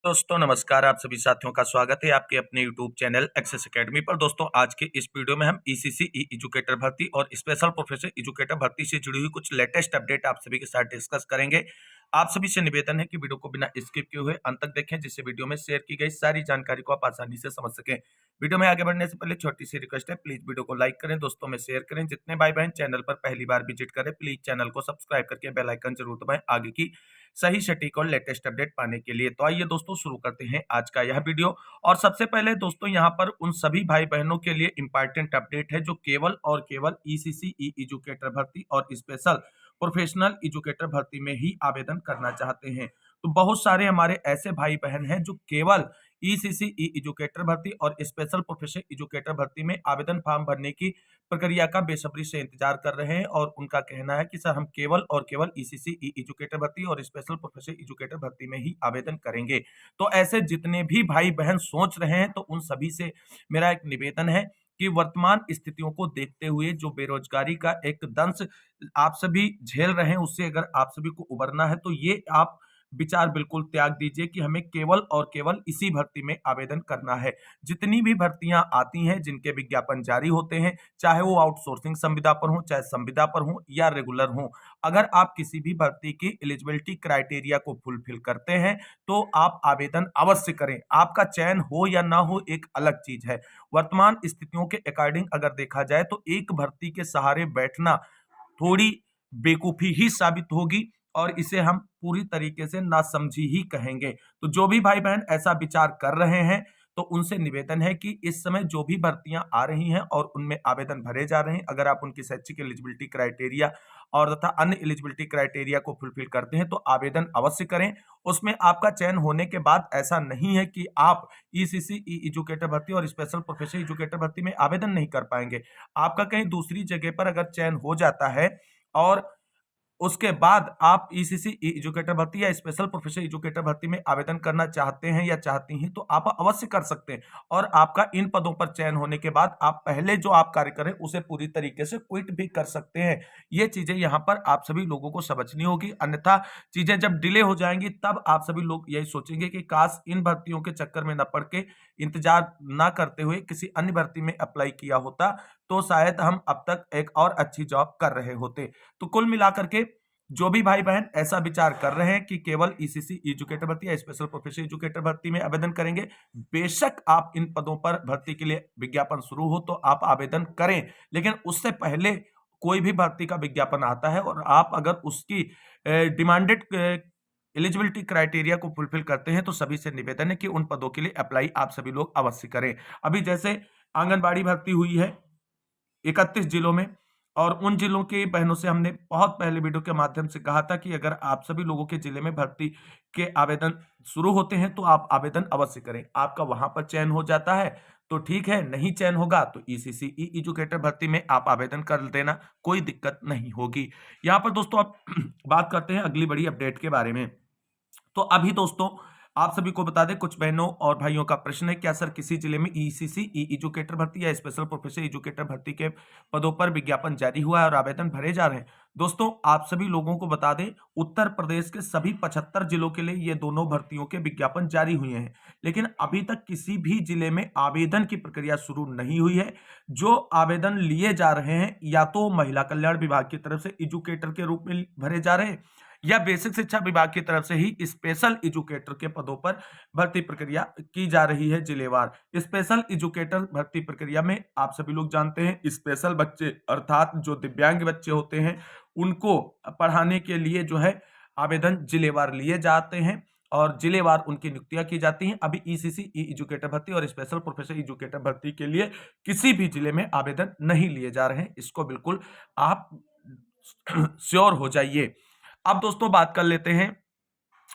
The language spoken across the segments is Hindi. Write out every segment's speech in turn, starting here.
दोस्तों नमस्कार। आप सभी साथियों का स्वागत है आपके अपने यूट्यूब चैनल एक्सेस एकेडमी पर। दोस्तों आज के इस वीडियो में हम ईसीसी ई एजुकेटर भर्ती और स्पेशल प्रोफेशनल एजुकेटर भर्ती से जुड़ी हुई कुछ लेटेस्ट अपडेट आप सभी के साथ डिस्कस करेंगे। आप सभी से निवेदन है कि वीडियो को बिना स्किप किए हुए अंत तक देखें, जिससे वीडियो में शेयर की गई सारी जानकारी को आप आसानी से समझ सकें। वीडियो में आगे बढ़ने से पहले छोटी सी रिक्वेस्ट है, प्लीज वीडियो को लाइक करें, दोस्तों में शेयर करें। जितने भाई बहन चैनल पर पहली बार विजिट करें, प्लीज चैनल को सब्सक्राइब करके बेल आइकन जरूर दबाएं आगे की सही सटीक और लेटेस्ट अपडेट पाने के लिए। तो आइए दोस्तों शुरू करते हैं आज का यह वीडियो। और सबसे पहले दोस्तों यहाँ पर उन सभी भाई बहनों के लिए इंपॉर्टेंट अपडेट है जो केवल और केवल ईसीसी ई एजुकेटर भर्ती और स्पेशल प्रोफेशनल एजुकेटर भर्ती में ही आवेदन करना चाहते हैं। तो बहुत सारे हमारे ऐसे भाई बहन हैं जो केवल ईसीसी ई एजुकेटर भर्ती और स्पेशल प्रोफेशनल एजुकेटर भर्ती में आवेदन फॉर्म भरने की प्रक्रिया का बेसब्री से इंतजार कर रहे हैं और उनका कहना है कि सर हम केवल और केवल ईसीसी ई एजुकेटर भर्ती और स्पेशल प्रोफेशनल एजुकेटर भर्ती में ही आवेदन करेंगे। तो ऐसे जितने भी भाई बहन सोच रहे हैं, तो उन सभी से मेरा एक निवेदन है कि वर्तमान स्थितियों को देखते हुए जो बेरोजगारी का एक दंश आप सभी झेल रहे हैं, उससे अगर आप सभी को उबरना है तो ये आप विचार बिल्कुल त्याग दीजिए कि हमें केवल और केवल इसी भर्ती में आवेदन करना है। जितनी भी भर्तियां आती हैं, जिनके विज्ञापन जारी होते हैं, चाहे वो आउटसोर्सिंग संविदा पर हो, चाहे संविदा पर हो या रेगुलर हो, अगर आप किसी भी भर्ती की एलिजिबिलिटी क्राइटेरिया को फुलफिल करते हैं तो आप आवेदन अवश्य करें। आपका चयन हो या ना हो एक अलग चीज है। वर्तमान स्थितियों के अकॉर्डिंग अगर देखा जाए तो एक भर्ती के सहारे बैठना थोड़ी बेवकूफी ही साबित होगी और इसे हम पूरी तरीके से नासमझी ही कहेंगे। तो जो भी भाई बहन ऐसा विचार कर रहे हैं, तो उनसे निवेदन है कि इस समय जो भी भर्तियां आ रही हैं और उनमें आवेदन भरे जा रहे हैं, अगर आप उनकी शैक्षिक एलिजिबिलिटी क्राइटेरिया और तथा अन्य एलिजिबिलिटी क्राइटेरिया को फुलफिल करते हैं तो आवेदन अवश्य करें। उसमें आपका चयन होने के बाद ऐसा नहीं है कि आप ईसीसी ई एजुकेटर भर्ती और स्पेशल प्रोफेशनल एजुकेटर भर्ती में आवेदन नहीं कर पाएंगे। आपका कहीं दूसरी जगह पर अगर चयन हो जाता है और उसके बाद आप ईसीसी ई एजुकेटर भर्ती या स्पेशल प्रोफेशनल एजुकेटर भर्ती में आवेदन करना चाहते हैं या चाहती हैं, तो आप अवश्य कर सकते हैं। और आपका इन पदों पर चयन होने के बाद आप पहले जो आप कार्य करें उसे पूरी तरीके से क्विट भी कर सकते हैं। ये चीजें यहाँ पर आप सभी लोगों को समझनी होगी, अन्यथा चीजें जब डिले हो जाएंगी तब आप सभी लोग यही सोचेंगे कि काश इन भर्तियों के चक्कर में न पड़ के इंतजार ना करते हुए किसी अन्य भर्ती में अप्लाई किया होता, तो शायद हम अब तक एक और अच्छी जॉब कर रहे होते। तो कुल मिलाकर के जो भी भाई बहन ऐसा विचार कर रहे हैं कि केवल ईसीसी एजुकेटर भर्ती या स्पेशल प्रोफेशनल एजुकेटर भर्ती में आवेदन करेंगे, बेशक आप इन पदों पर भर्ती के लिए विज्ञापन शुरू हो तो आप आवेदन करें, लेकिन उससे पहले कोई भी भर्ती का विज्ञापन आता है और आप अगर उसकी डिमांडेड एलिजिबिलिटी क्राइटेरिया को फुलफिल करते हैं तो सभी से निवेदन है कि उन पदों के लिए अप्लाई आप सभी लोग अवश्य करें। अभी जैसे आंगनबाड़ी भर्ती हुई है 31 जिलों में, और उन जिलों की बहनों से हमने बहुत पहले वीडियो के माध्यम से कहा था कि अगर आप सभी लोगों के जिले में भर्ती के आवेदन शुरू होते हैं तो आप आवेदन अवश्य करें। आपका वहां पर चयन हो जाता है तो ठीक है, नहीं चयन होगा तो ईसीसी ई एजुकेटर भर्ती में आप आवेदन कर देना, कोई दिक्कत नहीं होगी। यहाँ पर दोस्तों आप बात करते हैं अगली बड़ी अपडेट के बारे में। तो अभी दोस्तों आप सभी को बता दें, कुछ बहनों और भाइयों का प्रश्न है, क्या सर किसी जिले में ईसीसी ई एजुकेटर भर्ती या स्पेशल प्रोफेशनल एजुकेटर भर्ती के पदों पर विज्ञापन जारी हुआ है और आवेदन भरे जा रहे हैं? दोस्तों आप सभी लोगों को बता दें, उत्तर प्रदेश के सभी 75 जिलों के लिए ये दोनों भर्तियों के विज्ञापन जारी हुए हैं, लेकिन अभी तक किसी भी जिले में आवेदन की प्रक्रिया शुरू नहीं हुई है। जो आवेदन लिए जा रहे हैं या तो महिला कल्याण विभाग की तरफ से एजुकेटर के रूप में भरे जा रहे हैं या बेसिक शिक्षा विभाग की तरफ से ही स्पेशल एजुकेटर के पदों पर भर्ती प्रक्रिया की जा रही है जिलेवार। स्पेशल एजुकेटर भर्ती प्रक्रिया में आप सभी लोग जानते हैं, स्पेशल बच्चे अर्थात जो दिव्यांग बच्चे होते हैं उनको पढ़ाने के लिए जो है आवेदन जिलेवार लिए जाते हैं और जिलेवार उनकी नियुक्तियां की जाती हैं। अभी ईसीसी ई एजुकेटर भर्ती और स्पेशल प्रोफेशनल एजुकेटर भर्ती के लिए किसी भी जिले में आवेदन नहीं लिए जा रहे हैं, इसको बिल्कुल आप श्योर हो जाइए। अब दोस्तों बात कर लेते हैं,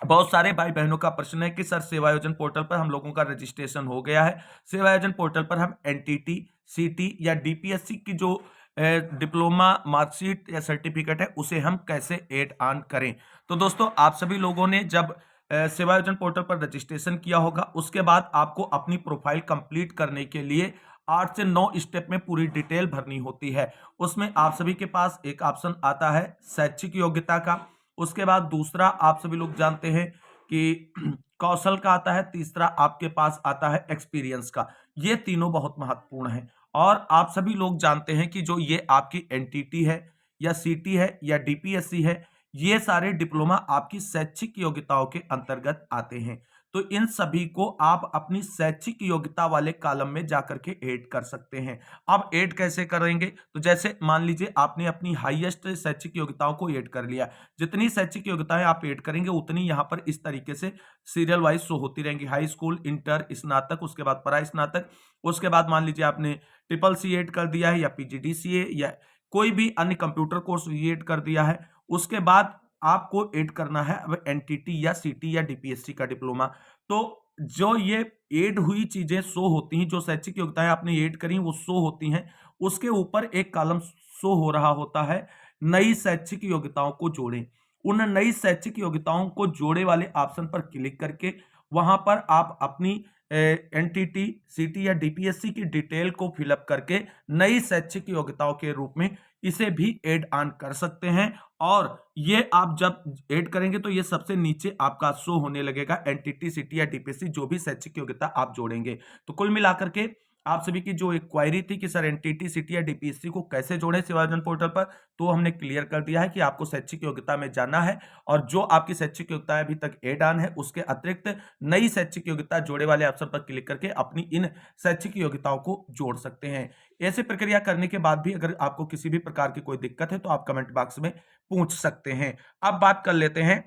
बहुत सारे भाई बहनों का प्रश्न है कि सर सेवायोजन पोर्टल पर हम लोगों का रजिस्ट्रेशन हो गया है, सेवायोजन पोर्टल पर हम एनटीटी, सीटी या डीपीएससी की जो डिप्लोमा मार्कशीट या सर्टिफिकेट है उसे हम कैसे ऐड ऑन करें? तो दोस्तों आप सभी लोगों ने जब सेवायोजन पोर्टल पर रजिस्ट्रेशन किया होगा, उसके बाद आपको अपनी प्रोफाइल कंप्लीट करने के लिए 8 से 9 स्टेप में पूरी डिटेल भरनी होती है। उसमें आप सभी के पास एक ऑप्शन आता है शैक्षिक योग्यता का, उसके बाद दूसरा आप सभी लोग जानते हैं कि कौशल का आता है, तीसरा आपके पास आता है एक्सपीरियंस का। ये तीनों बहुत महत्वपूर्ण है और आप सभी लोग जानते हैं कि जो ये आपकी एनटीटी है या सीटी है या डीपीएससी है, ये सारे डिप्लोमा आपकी शैक्षिक योग्यताओं के अंतर्गत आते हैं। तो इन सभी को आप अपनी शैक्षिक योग्यता वाले कॉलम में जाकर के ऐड कर सकते हैं। अब ऐड कैसे करेंगे? तो जैसे मान लीजिए आपने अपनी हाईएस्ट शैक्षिक योग्यताओं को ऐड कर लिया। जितनी शैक्षिक योग्यताएं आप ऐड करेंगे उतनी यहाँ पर इस तरीके से सीरियल वाइज शो होती रहेंगी। हाई स्कूल, इंटर, स्नातक, उसके बाद परा स्नातक, उसके बाद मान लीजिए आपने ट्रिपल सी ऐड कर दिया है या पीजीडीसीए या कोई भी अन्य कंप्यूटर कोर्स ऐड कर दिया है। उसके बाद आपको ऐड करना है अब एनटीटी या सीटी या डीपीएससी का डिप्लोमा। तो जो ये ऐड हुई चीजें शो होती हैं, जो शैक्षिक योग्यताएं आपने ऐड करी वो शो होती हैं, उसके ऊपर एक कॉलम शो हो रहा होता है नई शैक्षिक योग्यताओं को जोड़ें। उन नई शैक्षिक योग्यताओं को जोड़े वाले ऑप्शन पर क्लिक करके वहां पर आप अपनी एनटीटी, सीटी या डीपीएससी की डिटेल को फिलअप करके नई शैक्षिक योग्यताओं के रूप में इसे भी ऐड ऑन कर सकते हैं। और ये आप जब ऐड करेंगे तो ये सबसे नीचे आपका शो होने लगेगा एनटीटी, सीटी या डीपीएससी जो भी शैक्षिक योग्यता आप जोड़ेंगे। तो कुल मिलाकर के आप सभी की जो एक क्वेरी थी कि सर एनटीटी, सीटी या डीपीएससी को कैसे जोड़ें सेवा योजन पोर्टल पर, तो हमने क्लियर कर दिया है कि आपको शैक्षिक योग्यता में जाना है और जो आपकी शैक्षिक योग्यता अभी तक ऐड ऑन है उसके अतिरिक्त नई शैक्षिक योग्यता जोड़े वाले ऑप्शन पर क्लिक करके अपनी इन शैक्षिक योग्यताओं को जोड़ सकते हैं। ऐसी प्रक्रिया करने के बाद भी अगर आपको किसी भी प्रकार की कोई दिक्कत है तो आप कमेंट बॉक्स में पूछ सकते हैं। अब बात कर लेते हैं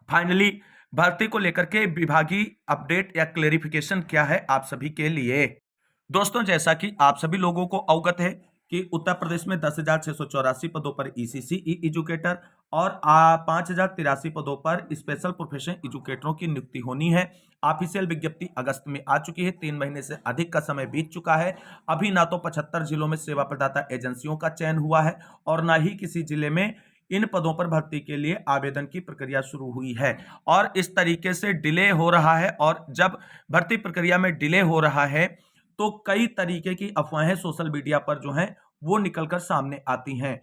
फाइनली भर्ती को लेकर के विभागीय अपडेट या क्लेरिफिकेशन क्या है आप सभी के लिए। दोस्तों, जैसा कि आप सभी लोगों को अवगत है कि उत्तर प्रदेश में 10,684 पदों पर ईसीसी ई एजुकेटर और 5,083 पदों पर स्पेशल प्रोफेशन एजुकेटरों की नियुक्ति होनी है। ऑफिशियल विज्ञप्ति अगस्त में आ चुकी है, 3 महीने से अधिक का समय बीत चुका है। अभी ना तो 75 जिलों में सेवा प्रदाता एजेंसियों का चयन हुआ है और ना ही किसी जिले में इन पदों पर भर्ती के लिए आवेदन की प्रक्रिया शुरू हुई है। और इस तरीके से डिले हो रहा है और जब भर्ती प्रक्रिया में डिले हो रहा है तो कई तरीके की अफवाहें सोशल मीडिया पर जो हैं वो निकलकर सामने आती हैं।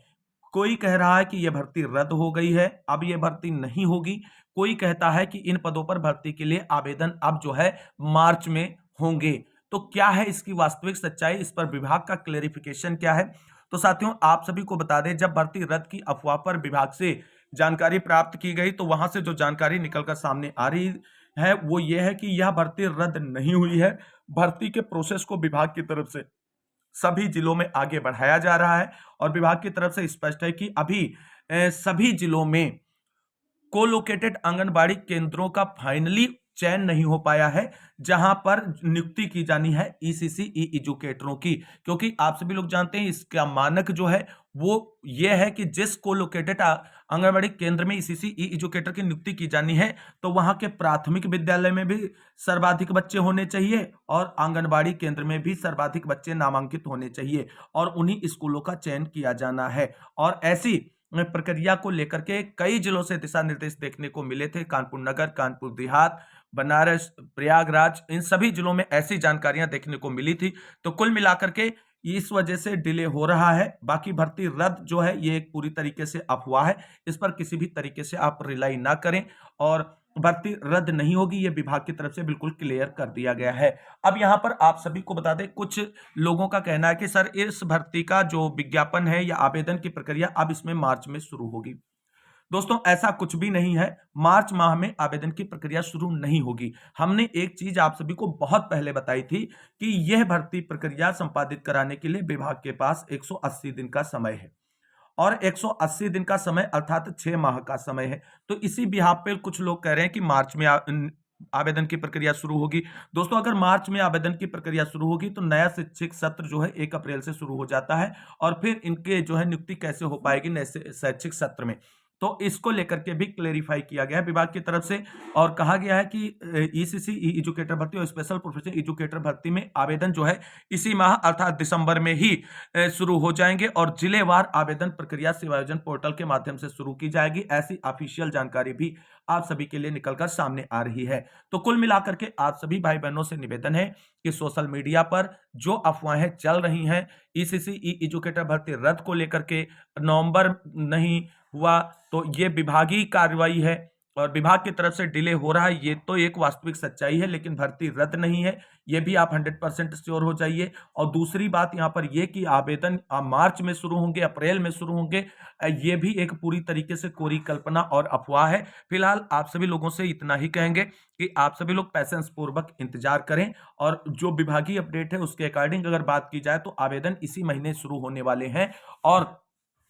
कोई कह रहा है कि यह भर्ती रद्द हो गई है, अब यह भर्ती नहीं होगी। कोई कहता है कि इन पदों पर भर्ती के लिए आवेदन अब जो है मार्च में होंगे। तो क्या है इसकी वास्तविक सच्चाई, इस पर विभाग का क्लेरिफिकेशन क्या है? तो साथियों, आप सभी को बता दें, जब भर्ती रद्द की अफवाह पर विभाग से जानकारी प्राप्त की गई तो वहां से जो जानकारी निकलकर सामने आ रही है वो ये है कि यह भर्ती रद्द नहीं हुई है। भर्ती के प्रोसेस को विभाग की तरफ से सभी जिलों में आगे बढ़ाया जा रहा है और विभाग की तरफ से स्पष्ट है कि अभी सभी जिलों में कोलोकेटेड आंगनबाड़ी केंद्रों का फाइनली चयन नहीं हो पाया है जहां पर नियुक्ति की जानी है ईसीसी ई एजुकेटरों की। क्योंकि आप सभी लोग जानते हैं इसका मानक जो है वो ये है कि जिस कोलोकेटेड आंगनबाड़ी केंद्र में ईसीसी ई एजुकेटर की नियुक्ति की जानी है तो वहां के प्राथमिक विद्यालय में भी सर्वाधिक बच्चे होने चाहिए और आंगनबाड़ी केंद्र में भी सर्वाधिक बच्चे नामांकित होने चाहिए और उन्हीं स्कूलों का चयन किया जाना है। और ऐसी प्रक्रिया को लेकर के कई जिलों से दिशा निर्देश देखने को मिले थे। कानपुर नगर, कानपुर देहात, बनारस, प्रयागराज, इन सभी जिलों में ऐसी जानकारियां देखने को मिली थी। तो कुल मिलाकर के इस वजह से डिले हो रहा है। बाकी भर्ती रद्द जो है ये एक पूरी तरीके से अफवाह है, इस पर किसी भी तरीके से आप रिलाई ना करें और भर्ती रद्द नहीं होगी, ये विभाग की तरफ से बिल्कुल क्लियर कर दिया गया है। अब यहां पर आप सभी को बता दें, कुछ लोगों का कहना है कि सर इस भर्ती का जो विज्ञापन है या आवेदन की प्रक्रिया अब इसमें मार्च में शुरू होगी। दोस्तों, ऐसा कुछ भी नहीं है। मार्च माह में आवेदन की प्रक्रिया शुरू नहीं होगी। हमने एक चीज आप सभी को बहुत पहले बताई थी कि यह भर्ती प्रक्रिया संपादित कराने के लिए विभाग के पास 180 दिन का समय है और 180 दिन का समय अर्थात 6 माह का समय है। तो इसी बिहाफ पे कुछ लोग कह रहे हैं कि मार्च में आवेदन की प्रक्रिया शुरू होगी। दोस्तों, अगर मार्च में आवेदन की प्रक्रिया शुरू होगी तो नया शैक्षिक सत्र जो है 1 अप्रैल से शुरू हो जाता है और फिर इनके जो है नियुक्ति कैसे हो पाएगी नए शैक्षिक सत्र में, तो इसको लेकर के भी क्लेरिफाई किया गया है विभाग की तरफ से और कहा गया है कि ईसीसी ई एजुकेटर भर्ती और स्पेशल प्रोफेशनल एजुकेटर भर्ती में आवेदन जो है इसी माह अर्थात दिसंबर में ही शुरू हो जाएंगे और जिलेवार आवेदन प्रक्रिया सेवा योजन पोर्टल के माध्यम से शुरू की जाएगी। ऐसी ऑफिशियल जानकारी भी आप सभी के लिए निकलकर सामने आ रही है। तो कुल मिलाकर के आप सभी भाई बहनों से निवेदन है कि सोशल मीडिया पर जो अफवाहें चल रही हैं ईसीसी ई एजुकेटर भर्ती रद्द को लेकर के, नवंबर नहीं हुआ तो ये विभागीय कार्रवाई है और विभाग की तरफ से डिले हो रहा है, ये तो एक वास्तविक सच्चाई है, लेकिन भर्ती रद्द नहीं है, ये भी आप 100% श्योर हो जाइए। और दूसरी बात यहाँ पर ये कि आवेदन मार्च में शुरू होंगे, अप्रैल में शुरू होंगे, ये भी एक पूरी तरीके से कोरी कल्पना और अफवाह है। फिलहाल आप सभी लोगों से इतना ही कहेंगे कि आप सभी लोग पैसेंस पूर्वक इंतजार करें, और जो विभागीय अपडेट है उसके अकॉर्डिंग अगर बात की जाए तो आवेदन इसी महीने शुरू होने वाले हैं। और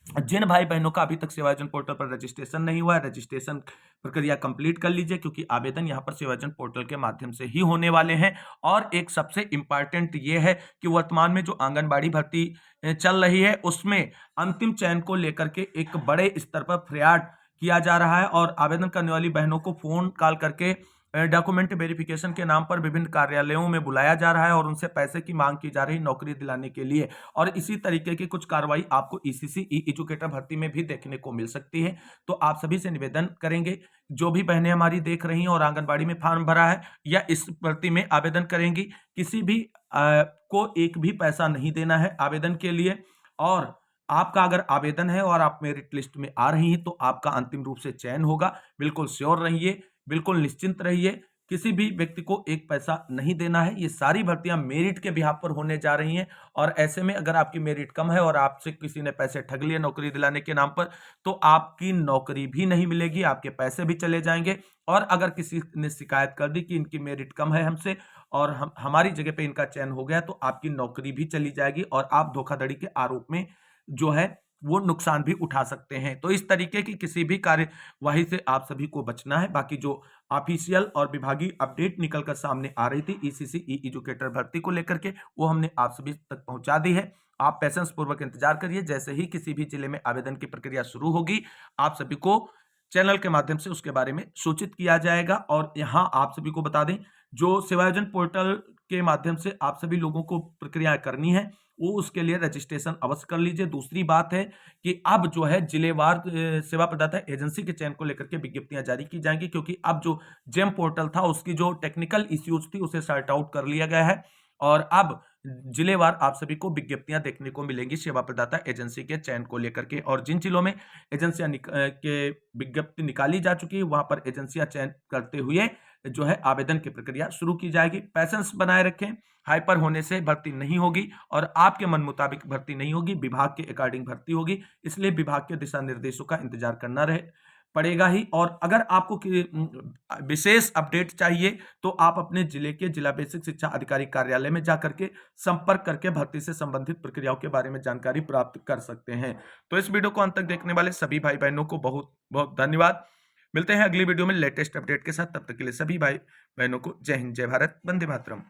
जिन भाई बहनों का अभी तक सेवायोजन पोर्टल पर रजिस्ट्रेशन नहीं हुआ है, रजिस्ट्रेशन प्रक्रिया कंप्लीट कर लीजिए, क्योंकि आवेदन यहां पर सेवायोजन पोर्टल के माध्यम से ही होने वाले हैं। और एक सबसे इंपॉर्टेंट ये है कि वर्तमान में जो आंगनबाड़ी भर्ती चल रही है उसमें अंतिम चयन को लेकर के एक बड़े स्तर पर फ्रॉड किया जा रहा है, और आवेदन करने वाली बहनों को फोन कॉल करके डॉक्यूमेंट वेरिफिकेशन के नाम पर विभिन्न कार्यालयों में बुलाया जा रहा है और उनसे पैसे की मांग की जा रही नौकरी दिलाने के लिए। और इसी तरीके की कुछ कार्रवाई आपको ईसीसी ई एजुकेटर भर्ती में भी देखने को मिल सकती है। तो आप सभी से निवेदन करेंगे, जो भी बहनें हमारी देख रही हैं और आंगनबाड़ी में फॉर्म भरा है या इस भर्ती में आवेदन करेंगी, किसी भी को एक भी पैसा नहीं देना है आवेदन के लिए। और आपका अगर आवेदन है और आप मेरिट लिस्ट में आ रही हैं तो आपका अंतिम रूप से चयन होगा। बिल्कुल श्योर रहिए, बिल्कुल निश्चिंत रहिए, किसी भी व्यक्ति को एक पैसा नहीं देना है। ये सारी भर्तियां मेरिट के बिहाफ पर होने जा रही हैं, और ऐसे में अगर आपकी मेरिट कम है और आपसे किसी ने पैसे ठग लिए नौकरी दिलाने के नाम पर, तो आपकी नौकरी भी नहीं मिलेगी, आपके पैसे भी चले जाएंगे। और अगर किसी ने शिकायत कर दी कि इनकी मेरिट कम है हमसे और हमारी जगह पे इनका चयन हो गया, तो आपकी नौकरी भी चली जाएगी और आप धोखाधड़ी के आरोप में जो है वो नुकसान भी उठा सकते हैं। तो इस तरीके की किसी भी कार्यवाही से आप सभी को बचना है। बाकी जो ऑफिशियल और विभागीय अपडेट निकलकर सामने आ रही थी ईसीसी ई एजुकेटर भर्ती को लेकर के, वो हमने आप सभी तक पहुंचा दी है। आप पैसेंस पूर्वक इंतजार करिए, जैसे ही किसी भी जिले में आवेदन की प्रक्रिया शुरू होगी आप सभी को चैनल के माध्यम से उसके बारे में सूचित किया जाएगा। और यहाँ आप सभी को बता दें, जो सेवायोजन पोर्टल के माध्यम से आप सभी लोगों को प्रक्रिया करनी है वो उसके लिए रजिस्ट्रेशन अवश्य कर लीजिए। दूसरी बात है कि अब जो है जिलेवार सेवा प्रदाता एजेंसी के चयन को लेकर के विज्ञप्तियां जारी की जाएंगी, क्योंकि अब जो जेम पोर्टल था उसकी जो टेक्निकल इश्यूज थी उसे सॉर्ट आउट कर लिया गया है, और अब जिलेवार आप सभी को विज्ञप्तियां देखने को मिलेंगी सेवा प्रदाता एजेंसी के चयन को लेकर के। और जिन जिलों में एजेंसियां के विज्ञप्ति निकाली जा चुकी है वहां पर एजेंसियां चयन करते हुए जो है आवेदन की प्रक्रिया शुरू की जाएगी। पैसेंस बनाए रखें, हाइपर होने से भर्ती नहीं होगी और आपके मन मुताबिक भर्ती नहीं होगी, विभाग के अकॉर्डिंग भर्ती होगी। इसलिए विभाग के दिशा निर्देशों का इंतजार करना रहे पड़ेगा ही। और अगर आपको विशेष अपडेट चाहिए तो आप अपने जिले के जिला बेसिक शिक्षा अधिकारी कार्यालय में जाकर के संपर्क करके भर्ती से संबंधित प्रक्रियाओं के बारे में जानकारी प्राप्त कर सकते हैं। तो इस वीडियो को अंत तक देखने वाले सभी भाई बहनों को बहुत बहुत धन्यवाद। मिलते हैं अगली वीडियो में लेटेस्ट अपडेट के साथ, तब तक के लिए सभी भाई बहनों को जय हिंद, जय भारत, वंदे मातरम।